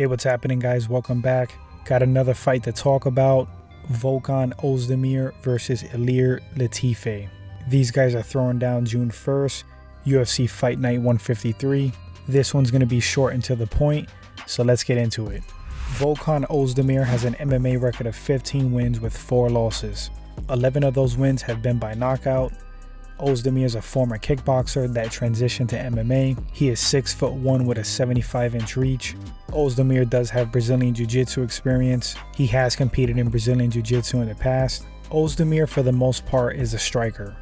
Hey, what's happening, guys? Welcome back. Got another fight to talk about. Volkan Oezdimir versus Ilir Latiffi. These guys are throwing down June 1st, UFC Fight Night 153. This one's going to be short and to the point, so let's get into it. Volkan Oezdimir has an MMA record of 15 wins with 4 losses. 11 of those wins have been by knockout. Oezdimir is a former kickboxer that transitioned to MMA. He is 6'1" with a 75-inch reach. Oezdimir does have Brazilian Jiu-Jitsu experience. He has competed in Brazilian Jiu-Jitsu in the past. Oezdimir, for the most part, is a striker.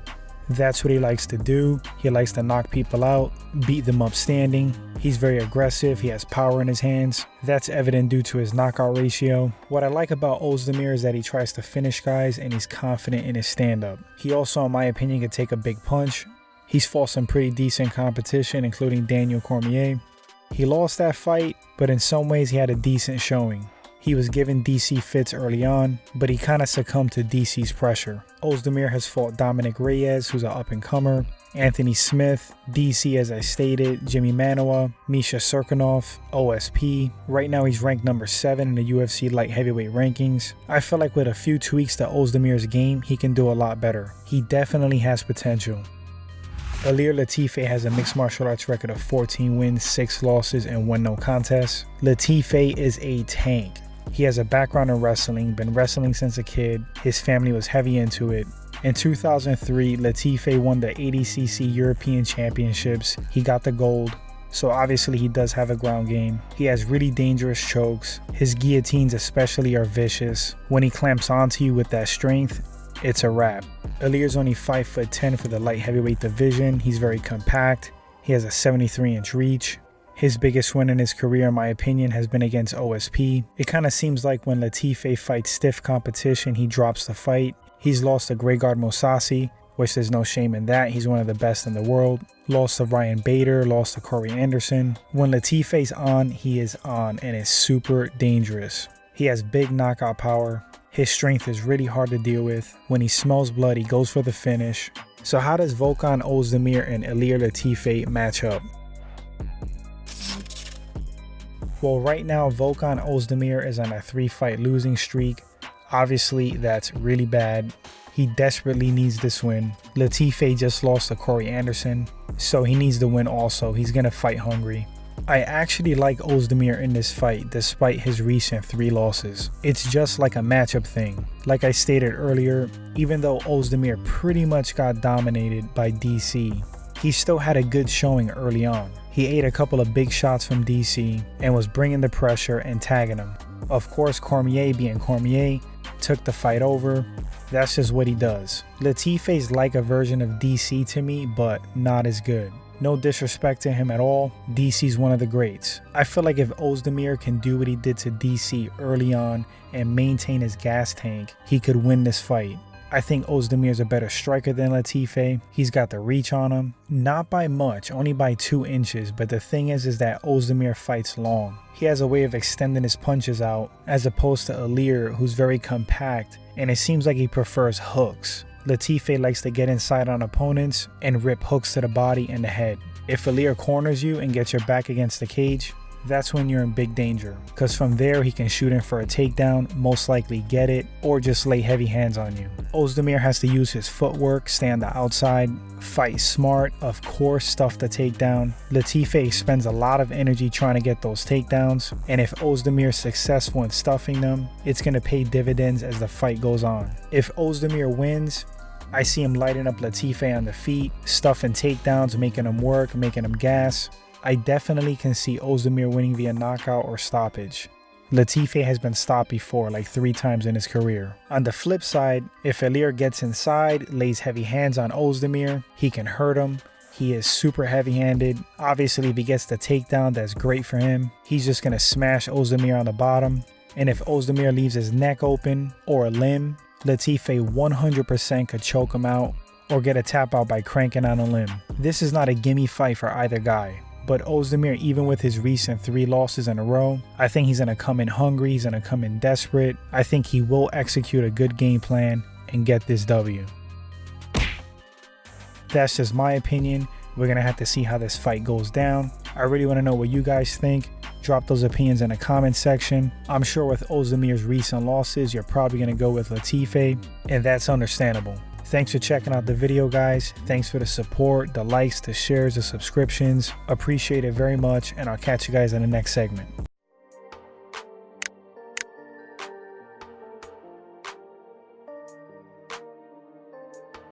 That's what he likes to do. He likes to knock people out, beat them up standing. He's very aggressive. He has power in his hands. That's evident due to his knockout ratio. What I like about Oezdimir is that he tries to finish guys and he's confident in his stand-up. He also, in my opinion, can take a big punch. He's fought some pretty decent competition, including Daniel Cormier. He lost that fight, but in some ways he had a decent showing. He was given DC fits early on, but he kind of succumbed to DC's pressure. Oezdimir has fought Dominic Reyes, who's an up-and-comer, Anthony Smith, DC as I stated, Jimmy Manoa, Misha Serkinov, OSP. Right now he's ranked number 7 in the UFC light heavyweight rankings. I feel like with a few tweaks to Oezdimir's game, he can do a lot better. He definitely has potential. Ilir Latiffi has a mixed martial arts record of 14 wins, 6 losses, and 1 no contest. Latiffi is a tank. He has a background in wrestling, been wrestling since a kid. His family was heavy into it. In 2003, Latiffi won the ADCC European Championships. He got the gold, so obviously he does have a ground game. He has really dangerous chokes. His guillotines especially are vicious. When he clamps onto you with that strength, it's a wrap. Ilir's only 5'10" for the light heavyweight division. He's very compact. He has a 73-inch reach. His biggest win in his career, in my opinion, has been against OSP. It kind of seems like when Latiffi fights stiff competition, he drops the fight. He's lost to Gegard Mousasi, which there's no shame in that. He's one of the best in the world. Lost to Ryan Bader, lost to Corey Anderson. When Latiffi's on, he is on and is super dangerous. He has big knockout power. His strength is really hard to deal with. When he smells blood, he goes for the finish. So how does Volkan Oezdimir and Ilir Latiffi match up? Well, right now, Volkan Oezdimir is on a 3-fight losing streak. Obviously, that's really bad. He desperately needs this win. Latiffi just lost to Corey Anderson, so he needs to win also. He's going to fight hungry. I actually like Oezdimir in this fight despite his recent 3 losses. It's just like a matchup thing. Like I stated earlier, even though Oezdimir pretty much got dominated by DC, he still had a good showing early on. He ate a couple of big shots from DC and was bringing the pressure and tagging him. Of course, Cormier being Cormier took the fight over. That's just what he does. Latiffi's like a version of DC to me, but not as good. No disrespect to him at all, DC's one of the greats. I feel like if Oezdimir can do what he did to DC early on and maintain his gas tank, he could win this fight. I think Oezdimir is a better striker than Latiffi. He's got the reach on him. Not by much, only by 2 inches, but the thing is that Oezdimir fights long. He has a way of extending his punches out, as opposed to Ilir, who's very compact, and it seems like he prefers hooks. Latiffi likes to get inside on opponents and rip hooks to the body and the head. If Ilir corners you and gets your back against the cage, that's when you're in big danger, because from there he can shoot in for a takedown, most likely get it, or just lay heavy hands on you. Oezdimir has to use his footwork, stay on the outside, fight smart, of course stuff the takedown. Latiffi spends a lot of energy trying to get those takedowns, and if Oezdimir is successful in stuffing them, it's going to pay dividends as the fight goes on. If Oezdimir wins, I see him lighting up Latiffi on the feet, stuffing takedowns, making him work, making him gas. I definitely can see Oezdimir winning via knockout or stoppage. Latiffi has been stopped before, like 3 times in his career. On the flip side, if Ilir gets inside, lays heavy hands on Oezdimir, he can hurt him. He is super heavy-handed. Obviously, if he gets the takedown, that's great for him. He's just going to smash Oezdimir on the bottom. And if Oezdimir leaves his neck open or a limb, Latiffi 100% could choke him out or get a tap out by cranking on a limb. This is not a gimme fight for either guy. But Oezdimir, even with his recent 3 losses in a row, I think he's going to come in hungry, he's going to come in desperate. I think he will execute a good game plan and get this W. That's just my opinion. We're going to have to see how this fight goes down. I really want to know what you guys think. Drop those opinions in the comment section. I'm sure with Oezdimir's recent losses, you're probably going to go with Latiffi, and that's understandable. Thanks for checking out the video, guys. Thanks for the support, the likes, the shares, the subscriptions. Appreciate it very much, and I'll catch you guys in the next segment.